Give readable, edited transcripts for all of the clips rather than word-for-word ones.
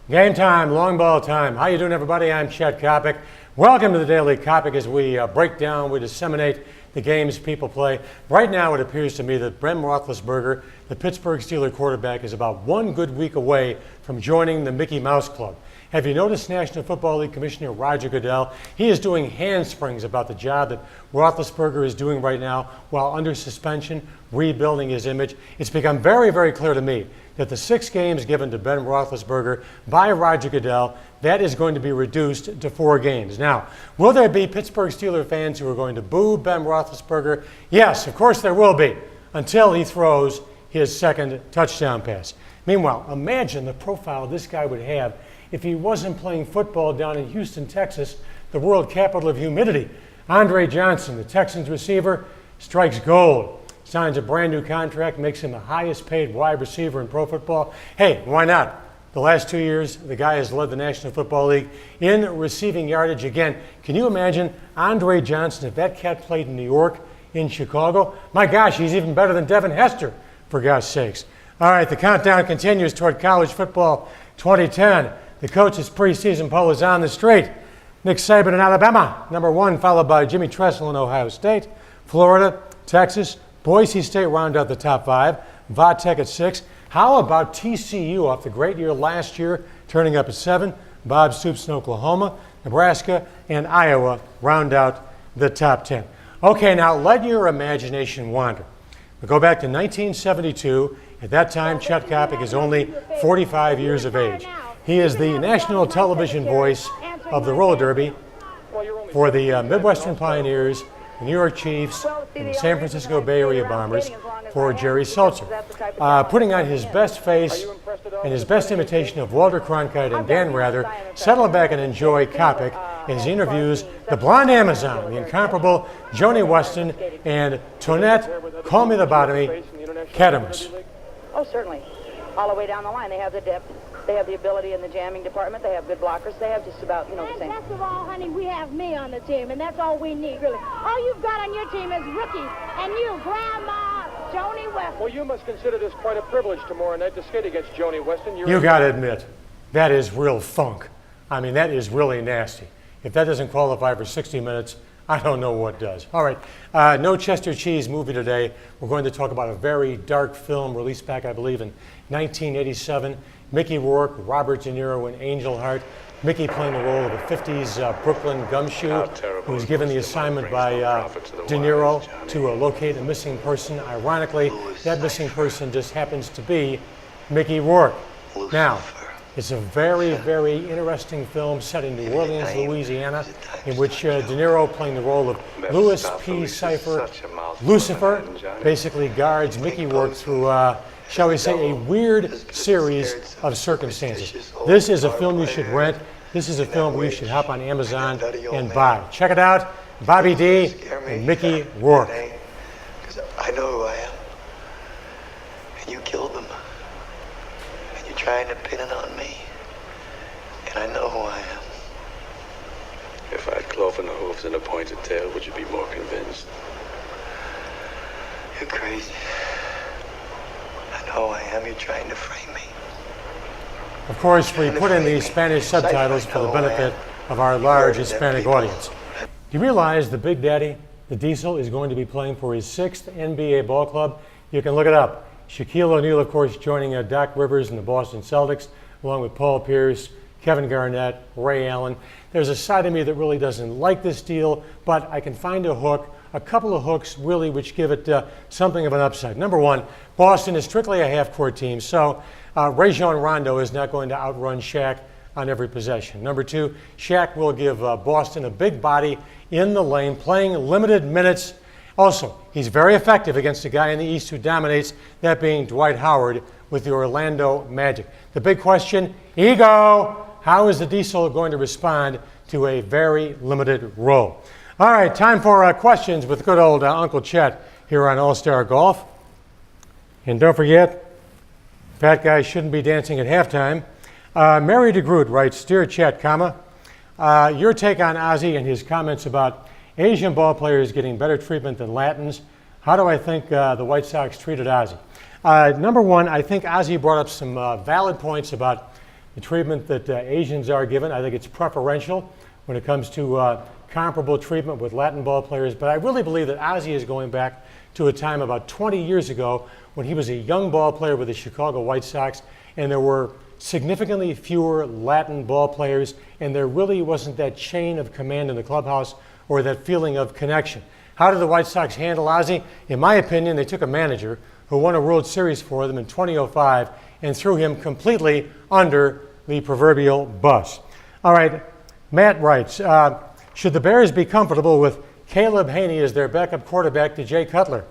Game time, long ball time. How you doing, everybody? I'm Chet Coppock. Welcome to the Daily Coppock as we break down, we disseminate the games people play. Right now, it appears to me that Ben Roethlisberger, the Pittsburgh Steelers quarterback, is about one good week away from joining the Mickey Mouse Club. Have you noticed National Football League Commissioner Roger Goodell? He is doing handsprings about the job that Roethlisberger is doing right now while under suspension, rebuilding his image. It's become very, very clear to me that the 6 games given to Ben Roethlisberger by Roger Goodell, that is going to be reduced to 4 games. Now, will there be Pittsburgh Steelers fans who are going to boo Ben Roethlisberger? Yes, of course there will be, until he throws his second touchdown pass. Meanwhile, imagine the profile this guy would have if he wasn't playing football down in Houston, Texas, the world capital of humidity. Andre Johnson, the Texans receiver, strikes gold. Signs a brand new contract, makes him the highest paid wide receiver in pro football. Hey, why not? The last 2 years, the guy has led the National Football League in receiving yardage again. Can you imagine Andre Johnson, if that cat played in New York, in Chicago? My gosh, he's even better than Devin Hester, for God's sakes. All right, the countdown continues toward college football 2010. The coach's preseason poll is on the street. Nick Saban in Alabama, #1, followed by Jimmy Tressel in Ohio State. Florida, Texas, Boise State round out the top 5. Va-Tech at 6. How about TCU off the great year last year, turning up at 7. Bob Stoops in Oklahoma. Nebraska and Iowa round out the top 10. Okay, now let your imagination wander. We go back to 1972. At that time, Chet Coppock is only 45 years of age. He is the national television voice of the roller derby for the Midwestern Pioneers, the New York Chiefs, and the San Francisco Bay Area Bombers for Jerry Seltzer. Putting on his best face and his best imitation of Walter Cronkite and Dan Rather, settle back and enjoy Coppock as he interviews the blonde Amazon, the incomparable Joni Weston, and Tonette, call me the bottomy, Catamus. Oh, certainly. All the way down the line, they have the depth. They have the ability in the jamming department. They have good blockers. They have just about, the same. Best of all, honey, we have me on the team, and that's all we need, really. All you've got on your team is rookies, and you, Grandma Joni Weston. Well, you must consider this quite a privilege tomorrow night to skate against Joni Weston. You got to admit, that is real funk. I mean, that is really nasty. If that doesn't qualify for 60 minutes, I don't know what does. All right, no Chester Cheese movie today. We're going to talk about a very dark film released back, I believe, in 1987. Mickey Rourke, Robert De Niro, and Angel Heart. Mickey playing the role of a 50s Brooklyn gumshoe who was given the assignment by De Niro to locate a missing person. Ironically, that missing person just happens to be Mickey Rourke. Now, it's a very, very interesting film set in New Orleans, Louisiana, in which De Niro, playing the role of Louis P. Cypher, Lucifer, basically guards Mickey Rourke through, shall we say, a weird series of circumstances. This is a film you should rent. This is a film you should hop on Amazon and buy. Check it out, Bobby D. and Mickey Rourke. I know who I am. And you killed them. And you're trying to pin it on me. And I know who I am. If I had cloven hooves and a pointed tail, would you be more convinced? You're crazy. I know who I am. You're trying to frame me. Of course, we put in these Spanish subtitles for the benefit of our large Hispanic audience. Do you realize the Big Daddy, the Diesel, is going to be playing for his 6th NBA ball club? You can look it up. Shaquille O'Neal, of course, joining Doc Rivers and the Boston Celtics, along with Paul Pierce, Kevin Garnett, Ray Allen. There's a side of me that really doesn't like this deal, but I can find a hook, a couple of hooks, really, which give it something of an upside. Number 1, Boston is strictly a half-court team, so Rajon Rondo is not going to outrun Shaq on every possession. Number 2, Shaq will give Boston a big body in the lane, playing limited minutes. Also, he's very effective against a guy in the East who dominates, that being Dwight Howard with the Orlando Magic. The big question, ego. How is the Diesel going to respond to a very limited role? All right, time for questions with good old Uncle Chet here on All-Star Golf. And don't forget, fat guys shouldn't be dancing at halftime. Mary DeGroot writes, Dear Chet, your take on Ozzie and his comments about Asian ball players getting better treatment than Latins. How do I think the White Sox treated Ozzie? Number 1, I think Ozzie brought up some valid points about the treatment that Asians are given. I think it's preferential when it comes to comparable treatment with Latin ball players. But I really believe that Ozzie is going back to a time about 20 years ago when he was a young ball player with the Chicago White Sox, and there were significantly fewer Latin ball players, and there really wasn't that chain of command in the clubhouse or that feeling of connection. How did the White Sox handle Ozzie? In my opinion, they took a manager who won a World Series for them in 2005 and threw him completely under the proverbial bus. All right, Matt writes, should the Bears be comfortable with Caleb Haney as their backup quarterback to Jay Cutler?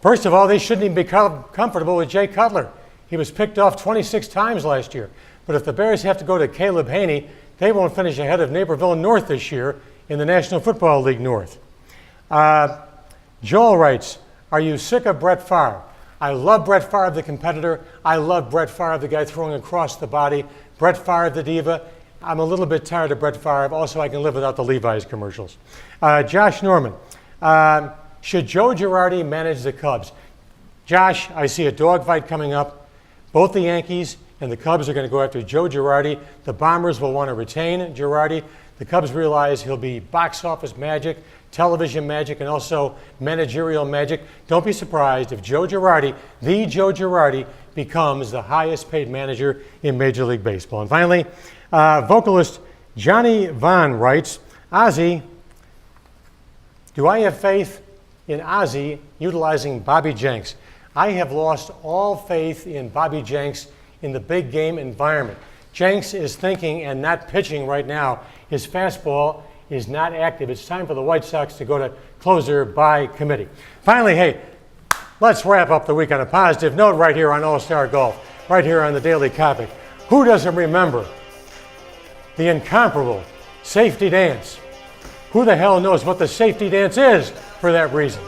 First of all, they shouldn't even be comfortable with Jay Cutler. He was picked off 26 times last year. But if the Bears have to go to Caleb Haney, they won't finish ahead of Naperville North this year in the National Football League North. Joel writes, are you sick of Brett Favre? I love Brett Favre, the competitor. I love Brett Favre, the guy throwing across the body. Brett Favre, the diva. I'm a little bit tired of Brett Favre. Also, I can live without the Levi's commercials. Josh Norman, should Joe Girardi manage the Cubs? Josh, I see a dogfight coming up. Both the Yankees and the Cubs are going to go after Joe Girardi. The Bombers will want to retain Girardi. The Cubs realize he'll be box office magic, television magic, and also managerial magic. Don't be surprised if Joe Girardi, the Joe Girardi, becomes the highest paid manager in Major League Baseball. And finally, vocalist Johnny Vaughn writes, Ozzie, do I have faith in Ozzie utilizing Bobby Jenks? I have lost all faith in Bobby Jenks in the big game environment. Jenks is thinking and not pitching right now. His fastball is not active. It's time for the White Sox to go to closer by committee. Finally, hey, let's wrap up the week on a positive note right here on All-Star Golf, right here on the Daily Coppock. Who doesn't remember the incomparable safety dance? Who the hell knows what the safety dance is for that reason?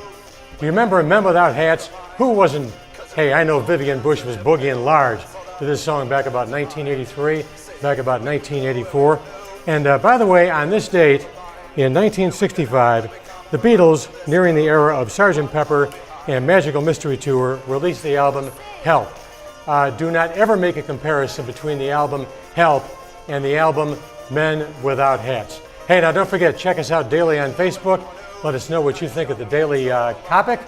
Do you remember Men Without Hats? Who wasn't? Hey, I know Vivian Bush was boogieing large to this song back about 1983, back about 1984. And by the way, on this date, in 1965, the Beatles, nearing the era of Sgt. Pepper and Magical Mystery Tour, released the album Help. Do not ever make a comparison between the album Help and the album Men Without Hats. Hey, now don't forget, check us out daily on Facebook. Let us know what you think of the Daily Coppock.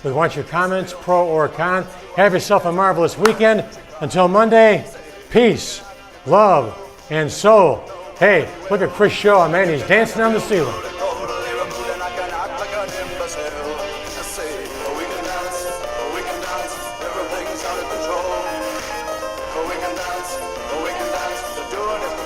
We want your comments, pro or con. Have yourself a marvelous weekend. Until Monday, peace, love, and soul. Hey, look at Chris Shaw, man, he's dancing on the ceiling. We can dance, we're doing it.